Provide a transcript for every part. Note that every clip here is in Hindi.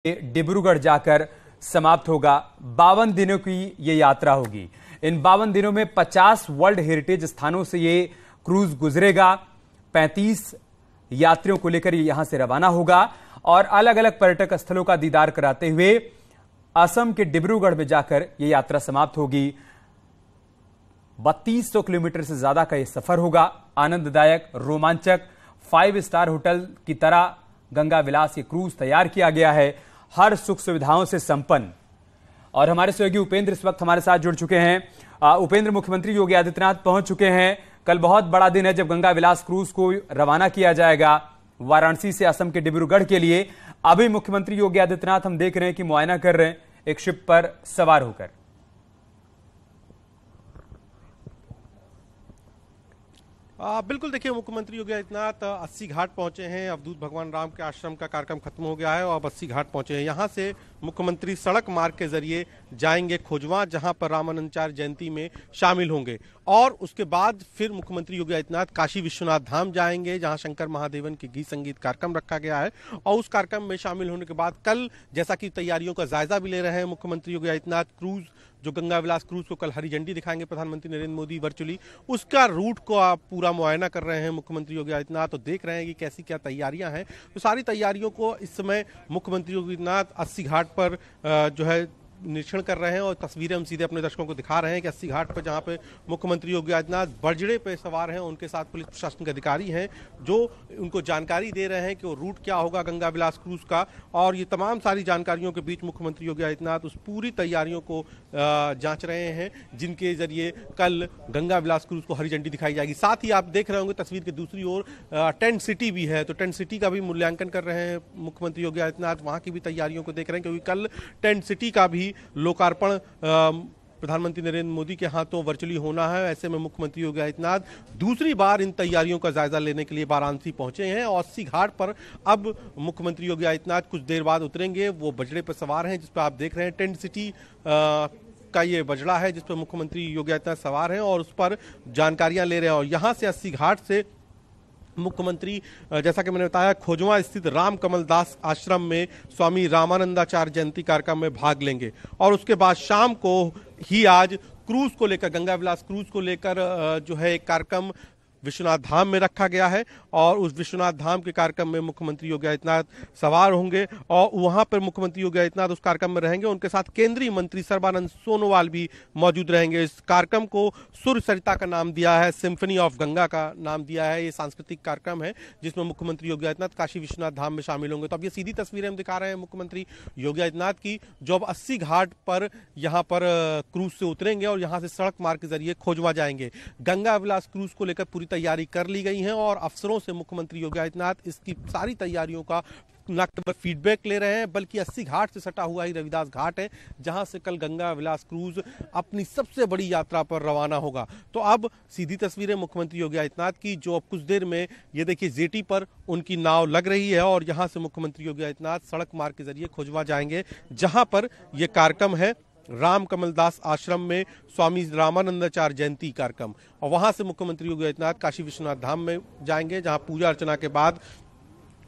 डिब्रूगढ़ जाकर समाप्त होगा। 52 दिनों की ये यात्रा होगी। इन 52 दिनों में 50 वर्ल्ड हेरिटेज स्थानों से ये क्रूज गुजरेगा। 35 यात्रियों को लेकर ये यहां से रवाना होगा और अलग अलग पर्यटक स्थलों का दीदार कराते हुए असम के डिब्रूगढ़ में जाकर यह यात्रा समाप्त होगी। 3200 किलोमीटर से ज्यादा का यह सफर होगा। आनंददायक, रोमांचक, 5 स्टार होटल की तरह गंगा विलास ये क्रूज तैयार किया गया है, हर सुख सुविधाओं से संपन्न। और हमारे सहयोगी उपेंद्र इस वक्त हमारे साथ जुड़ चुके हैं। उपेंद्र, मुख्यमंत्री योगी आदित्यनाथ पहुंच चुके हैं। कल बहुत बड़ा दिन है जब गंगा विलास क्रूज को रवाना किया जाएगा वाराणसी से असम के डिब्रूगढ़ के लिए। अभी मुख्यमंत्री योगी आदित्यनाथ हम देख रहे हैं कि मुआयना कर रहे हैं एक शिप पर सवार होकर। बिल्कुल, देखिए, मुख्यमंत्री योगी आदित्यनाथ 80 घाट पहुंचे हैं। अवधूत भगवान राम के आश्रम का कार्यक्रम खत्म हो गया है और अब 80 घाट पहुंचे हैं। यहां से मुख्यमंत्री सड़क मार्ग के जरिए जाएंगे खोजवा, जहां पर रामानंदाचार्य जयंती में शामिल होंगे। और उसके बाद फिर मुख्यमंत्री योगी आदित्यनाथ काशी विश्वनाथ धाम जाएंगे, जहां शंकर महादेवन के गीत संगीत कार्यक्रम रखा गया है। और उस कार्यक्रम में शामिल होने के बाद कल, जैसा कि तैयारियों का जायजा भी ले रहे हैं मुख्यमंत्री योगी आदित्यनाथ, क्रूज जो गंगा विलास क्रूज को कल हरी झंडी दिखाएंगे प्रधानमंत्री नरेंद्र मोदी वर्चुअली, उसका रूट को आप पूरा मुआयना कर रहे हैं मुख्यमंत्री योगी आदित्यनाथ। तो देख रहे हैं कि कैसी क्या तैयारियां हैं। तो सारी तैयारियों को इस समय मुख्यमंत्री योगी आदित्यनाथ 80 घाट पर जो है निरीक्षण कर रहे हैं और तस्वीरें हम सीधे अपने दर्शकों को दिखा रहे हैं कि 80 घाट पर जहां पे मुख्यमंत्री योगी आदित्यनाथ बजड़े पे सवार हैं, उनके साथ पुलिस प्रशासन के अधिकारी हैं जो उनको जानकारी दे रहे हैं कि वो रूट क्या होगा गंगा विलास क्रूज का। और ये तमाम सारी जानकारियों के बीच मुख्यमंत्री योगी आदित्यनाथ उस पूरी तैयारियों को जांच रहे हैं, जिनके जरिए कल गंगा विलास क्रूज को हरी झंडी दिखाई जाएगी। साथ ही आप देख रहे होंगे तस्वीर के दूसरी ओर टेंट सिटी भी है, तो टेंट सिटी का भी मूल्यांकन कर रहे हैं मुख्यमंत्री योगी आदित्यनाथ। वहां की भी तैयारियों को देख रहे हैं, क्योंकि कल टेंट सिटी का भी लोकार्पण प्रधानमंत्री नरेंद्र मोदी के हाथों वर्चुअली होना है। ऐसे में मुख्यमंत्री योगी आदित्यनाथ दूसरी बार इन तैयारियों का जायजा लेने के लिए वाराणसी पहुंचे हैं और 80 घाट पर अब मुख्यमंत्री योगी आदित्यनाथ कुछ देर बाद उतरेंगे। वो बजड़े पर सवार हैं, जिस पर आप देख रहे हैं टेंट सिटी का ये बजड़ा है जिस पर मुख्यमंत्री योगी आदित्यनाथ सवार हैं और उस पर जानकारियां ले रहे हैं। और यहां से 80 घाट से मुख्यमंत्री, जैसा कि मैंने बताया, खोजवा स्थित राम कमल दास आश्रम में स्वामी रामानंदाचार्य जयंती कार्यक्रम में भाग लेंगे। और उसके बाद शाम को ही आज क्रूज को लेकर, गंगा विलास क्रूज को लेकर जो है एक कार्यक्रम विश्वनाथ धाम में रखा गया है और उस विश्वनाथ धाम के कार्यक्रम में मुख्यमंत्री योगी आदित्यनाथ सवार होंगे और वहां पर मुख्यमंत्री योगी आदित्यनाथ उस कार्यक्रम में रहेंगे। उनके साथ केंद्रीय मंत्री सर्बानंद सोनोवाल भी मौजूद रहेंगे। इस कार्यक्रम को सुर सरिता का नाम दिया है, सिम्फनी ऑफ गंगा का नाम दिया है। ये सांस्कृतिक कार्यक्रम है जिसमें मुख्यमंत्री योगी आदित्यनाथ काशी विश्वनाथ धाम में शामिल होंगे। तो अब ये सीधी तस्वीरें हम दिखा रहे हैं मुख्यमंत्री योगी आदित्यनाथ की, जो अब 80 घाट पर यहाँ पर क्रूज से उतरेंगे और यहाँ से सड़क मार्ग के जरिए खोजवा जाएंगे। गंगा विलास क्रूज को लेकर पूरी तैयारी कर ली गई है और अफसरों से मुख्यमंत्री योगी आदित्यनाथ इसकी सारी तैयारियों का न केवल फीडबैक ले रहे हैं, बल्कि 80 घाट से सटा हुआ ही रविदास घाट है, जहां से कल गंगा विलास क्रूज अपनी सबसे बड़ी यात्रा पर रवाना होगा। तो अब सीधी तस्वीरें मुख्यमंत्री योगी आदित्यनाथ की, जो अब कुछ देर में ये देखिए जेटी पर उनकी नाव लग रही है और यहां से मुख्यमंत्री योगी आदित्यनाथ सड़क मार्ग के जरिए खोजवा जाएंगे, जहां पर यह कार्यक्रम है राम कमल दास आश्रम में स्वामी रामानंदाचार्य जयंती कार्यक्रम। और वहां से मुख्यमंत्री योगी आदित्यनाथ काशी विश्वनाथ धाम में जाएंगे, जहां पूजा अर्चना के बाद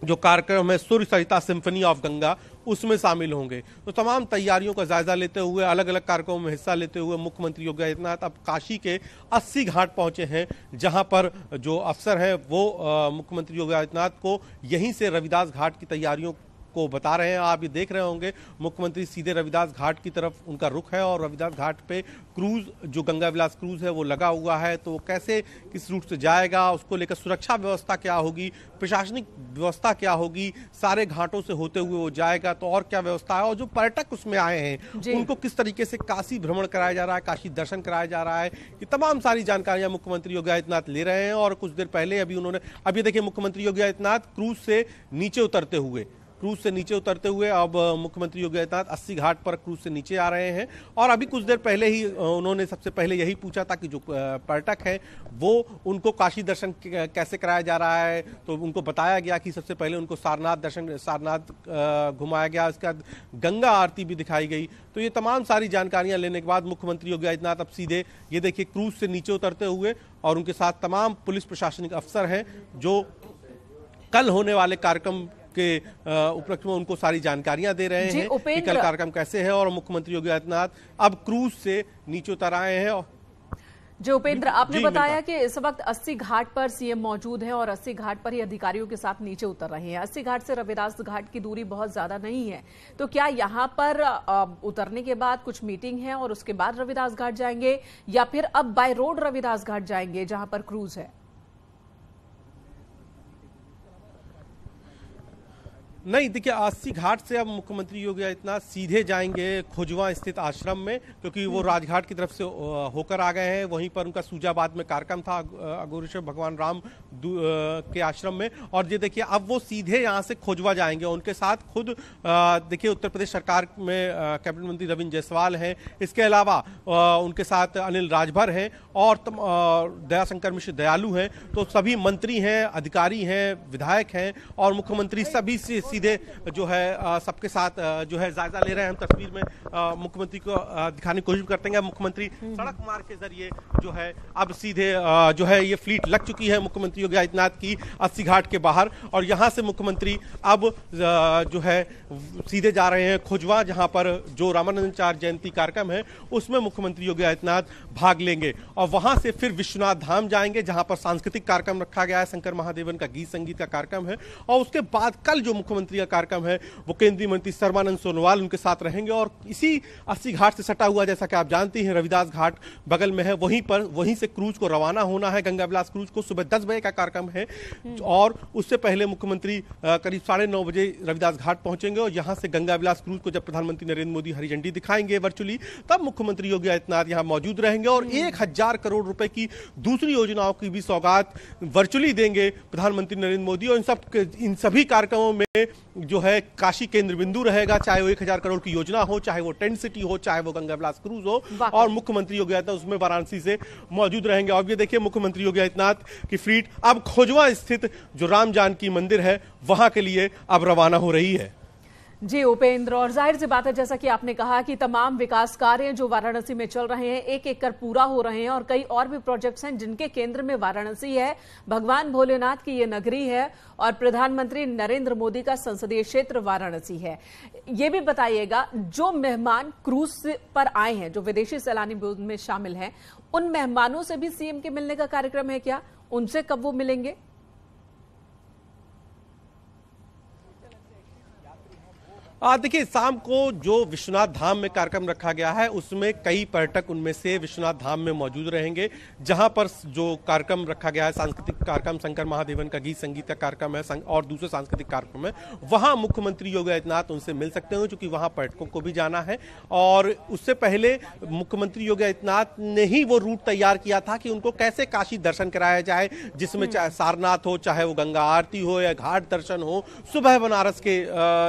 जो कार्यक्रम है सूर्य सरिता सिम्फनी ऑफ गंगा, उसमें शामिल होंगे। तो तमाम तैयारियों का जायजा लेते हुए, अलग अलग कार्यक्रमों में हिस्सा लेते हुए मुख्यमंत्री योगी आदित्यनाथ अब काशी के 80 घाट पहुंचे हैं, जहां पर जो अफसर हैं वो मुख्यमंत्री योगी आदित्यनाथ को यहीं से रविदास घाट की तैयारियों को बता रहे हैं। आप ये देख रहे होंगे मुख्यमंत्री सीधे रविदास घाट की तरफ उनका रुख है और रविदास घाट पे क्रूज, जो गंगा विलास क्रूज है, वो लगा हुआ है। तो कैसे, किस रूट से जाएगा, उसको लेकर सुरक्षा व्यवस्था क्या होगी, प्रशासनिक व्यवस्था क्या होगी, सारे घाटों से होते हुए वो जाएगा तो और क्या व्यवस्था है, और जो पर्यटक उसमें आए हैं उनको किस तरीके से काशी भ्रमण कराया जा रहा है, काशी दर्शन कराया जा रहा है, ये तमाम सारी जानकारियां मुख्यमंत्री योगी आदित्यनाथ ले रहे हैं। और कुछ देर पहले अभी ये देखिए मुख्यमंत्री योगी आदित्यनाथ क्रूज से नीचे उतरते हुए अब मुख्यमंत्री योगी आदित्यनाथ 80 घाट पर क्रूज से नीचे आ रहे हैं। और अभी कुछ देर पहले ही उन्होंने सबसे पहले यही पूछा था कि जो पर्यटक हैं वो उनको काशी दर्शन कैसे कराया जा रहा है। तो उनको बताया गया कि सबसे पहले उनको सारनाथ घुमाया गया, उसके बाद गंगा आरती भी दिखाई गई। तो ये तमाम सारी जानकारियां लेने के बाद मुख्यमंत्री योगी आदित्यनाथ अब सीधे ये देखिए क्रूज से नीचे उतरते हुए, और उनके साथ तमाम पुलिस प्रशासनिक अफसर हैं जो कल होने वाले कार्यक्रम के उपलक्ष्य में उनको सारी जानकारियां दे रहे हैं कि कल कार्यक्रम कैसे है। और मुख्यमंत्री योगी आदित्यनाथ अब क्रूज से नीचे उतर आए हैं। जो उपेंद्र, आपने बताया कि इस वक्त 80 घाट पर सीएम मौजूद हैं और 80 घाट पर ही अधिकारियों के साथ नीचे उतर रहे हैं। 80 घाट से रविदास घाट की दूरी बहुत ज्यादा नहीं है, तो क्या यहां पर उतरने के बाद कुछ मीटिंग है और उसके बाद रविदास घाट जाएंगे, या फिर अब बाय रोड रविदास घाट जाएंगे जहां पर क्रूज है? नहीं, देखिए 80 घाट से अब मुख्यमंत्री योगी आदित्यनाथ सीधे जाएंगे खुजवा स्थित आश्रम में, क्योंकि वो राजघाट की तरफ से होकर आ गए हैं। वहीं पर उनका सूजाबाद में कार्यक्रम था अघोरेश्वर भगवान राम के आश्रम में। और ये देखिए अब वो सीधे यहाँ से खुजवा जाएंगे। उनके साथ खुद देखिए उत्तर प्रदेश सरकार में कैबिनेट मंत्री रविंद्र जायसवाल हैं, इसके अलावा उनके साथ अनिल राजभर हैं और दयाशंकर मिश्र दयालु हैं। तो सभी मंत्री हैं, अधिकारी हैं, विधायक हैं और मुख्यमंत्री सभी सीधे जो है सबके साथ जो है जायजा ले रहे हैं। हम तस्वीर में मुख्यमंत्री को दिखाने की कोशिश करते हैं। मुख्यमंत्री सड़क मार्ग के जरिए जो है अब सीधे जो है ये फ्लीट लग चुकी है मुख्यमंत्री योगी आदित्यनाथ की 80 घाट के बाहर। और यहां से मुख्यमंत्री अब जो है सीधे जा रहे हैं खुजवा, जहां पर जो रामानंदाचार्य जयंती कार्यक्रम है उसमें मुख्यमंत्री योगी आदित्यनाथ भाग लेंगे। और वहां से फिर विश्वनाथ धाम जाएंगे, जहां पर सांस्कृतिक कार्यक्रम रखा गया है, शंकर महादेवन का गीत संगीत का कार्यक्रम है। और उसके बाद कल जो मुख्यमंत्री का कार्यक्रम है वो केंद्रीय मंत्री सर्बानंद सोनोवाल उनके साथ रहेंगे। और इसी 80 घाट से सटा हुआ, जैसा कि आप जानते हैं, रविदास घाट बगल में है, वहीं से क्रूज को रवाना होना है। गंगा विलास क्रूज को सुबह 10 बजे का कार्यक्रम है और उससे पहले मुख्यमंत्री करीब 9:30 बजे रविदास घाट पहुंचेंगे। और यहां से गंगा विलास क्रूज को जब प्रधानमंत्री नरेंद्र मोदी हरी झंडी दिखाएंगे वर्चुअली, तब मुख्यमंत्री योगी आदित्यनाथ यहां मौजूद रहेंगे और 1000 करोड़ रुपए की दूसरी योजनाओं की भी सौगात वर्चुअली देंगे प्रधानमंत्री नरेंद्र मोदी। और इन सभी कार्यक्रमों में जो है काशी केंद्र बिंदु रहेगा, चाहे वो 1000 करोड़ की योजना हो, चाहे वो टेंट सिटी हो, चाहे वो गंगा विलास क्रूज हो। और मुख्यमंत्री योगी आदित्यनाथ उसमें वाराणसी से मौजूद रहेंगे। और ये देखिए मुख्यमंत्री योगी आदित्यनाथ की फ्लीट अब खोजवा स्थित जो राम जानकी मंदिर है वहां के लिए अब रवाना हो रही है। जी उपेंद्र, और जाहिर सी बात है जैसा कि आपने कहा कि तमाम विकास कार्य जो वाराणसी में चल रहे हैं एक एक कर पूरा हो रहे हैं और कई और भी प्रोजेक्ट्स हैं जिनके केंद्र में वाराणसी है, भगवान भोलेनाथ की ये नगरी है और प्रधानमंत्री नरेंद्र मोदी का संसदीय क्षेत्र वाराणसी है। ये भी बताइएगा, जो मेहमान क्रूज पर आए हैं, जो विदेशी सैलानी में शामिल हैं, उन मेहमानों से भी सीएम के मिलने का कार्यक्रम है क्या? उनसे कब वो मिलेंगे? देखिए शाम को जो विश्वनाथ धाम में कार्यक्रम रखा गया है उसमें कई पर्यटक उनमें से विश्वनाथ धाम में मौजूद रहेंगे, जहां पर जो कार्यक्रम रखा गया है सांस्कृतिक कार्यक्रम, शंकर महादेवन का गीत संगीत का कार्यक्रम है और दूसरे सांस्कृतिक कार्यक्रम है, वहां मुख्यमंत्री योगी आदित्यनाथ उनसे मिल सकते हैं, क्योंकि वहां पर्यटकों को भी जाना है। और उससे पहले मुख्यमंत्री योगी आदित्यनाथ ने ही वो रूट तैयार किया था कि उनको कैसे काशी दर्शन कराया जाए, जिसमें चाहे सारनाथ हो, चाहे वो गंगा आरती हो या घाट दर्शन हो, सुबह बनारस के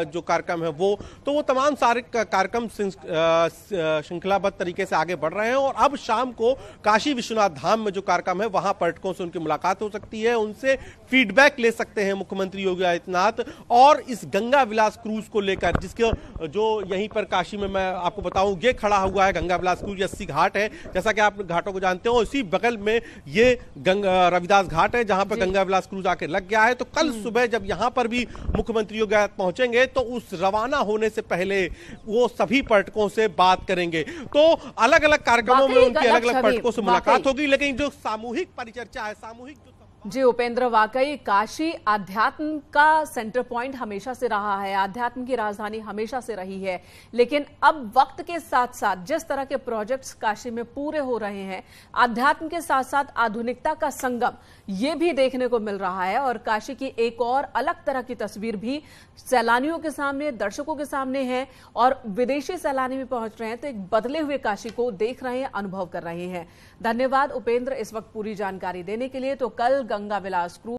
जो कार्यक्रम है वो तमाम सारे कार्यक्रम श्रृंखलाबद्ध तरीके से आगे बढ़ रहे हैं। और अब शाम को काशी विश्वनाथ धाम में जो कार्यक्रम है वहां पर्यटकों से उनकी मुलाकात हो सकती है, उनसे फीडबैक ले सकते हैं मुख्यमंत्री योगी आदित्यनाथ। और इस गंगा विलास क्रूज को लेकर, जिसके जो यहीं पर काशी में मैं आपको बताऊं ये खड़ा हुआ है गंगा विलास क्रूज, 80 घाट है, जैसा कि आप घाटों को जानते हो, इसी बगल में ये रविदास घाट है जहां पर गंगा विलास क्रूज आके लग गया है। तो कल सुबह जब यहां पर भी मुख्यमंत्री योगी आदित्यनाथ पहुंचेंगे तो उस रवाना होने से पहले वो सभी पर्यटकों से बात करेंगे। तो अलग अलग कार्यक्रमों में उनकी अलग अलग पर्यटकों से मुलाकात होगी, लेकिन जो सामूहिक परिचर्चा है, सामूहिक जी उपेंद्र, वाकई काशी आध्यात्म का सेंटर पॉइंट हमेशा से रहा है, आध्यात्म की राजधानी हमेशा से रही है। लेकिन अब वक्त के साथ साथ जिस तरह के प्रोजेक्ट्स काशी में पूरे हो रहे हैं, आध्यात्म के साथ साथ आधुनिकता का संगम ये भी देखने को मिल रहा है। और काशी की एक और अलग तरह की तस्वीर भी सैलानियों के सामने, दर्शकों के सामने है और विदेशी सैलानी भी पहुंच रहे हैं, तो एक बदले हुए काशी को देख रहे हैं, अनुभव कर रहे हैं। धन्यवाद उपेंद्र इस वक्त पूरी जानकारी देने के लिए। तो कल गंगा विलास क्रूज